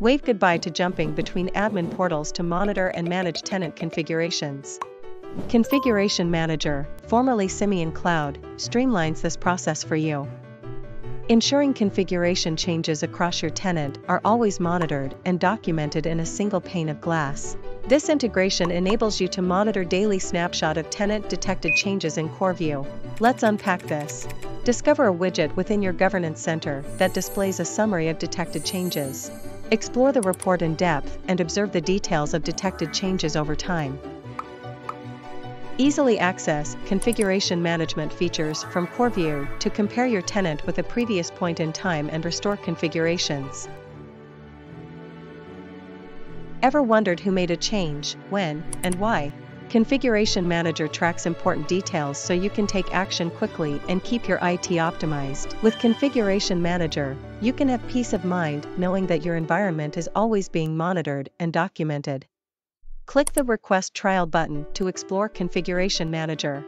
Wave goodbye to jumping between admin portals to monitor and manage tenant configurations. Configuration Manager, formerly Simian Cloud, streamlines this process for you. Ensuring configuration changes across your tenant are always monitored and documented in a single pane of glass. This integration enables you to monitor daily snapshot of tenant-detected changes in CoreView. Let's unpack this. Discover a widget within your Governance Center that displays a summary of detected changes. Explore the report in depth and observe the details of detected changes over time. Easily access configuration management features from CoreView to compare your tenant with a previous point in time and restore configurations. Ever wondered who made a change, when, and why? Configuration Manager tracks important details so you can take action quickly and keep your IT optimized. With Configuration Manager, you can have peace of mind knowing that your environment is always being monitored and documented. Click the Request Trial button to explore Configuration Manager.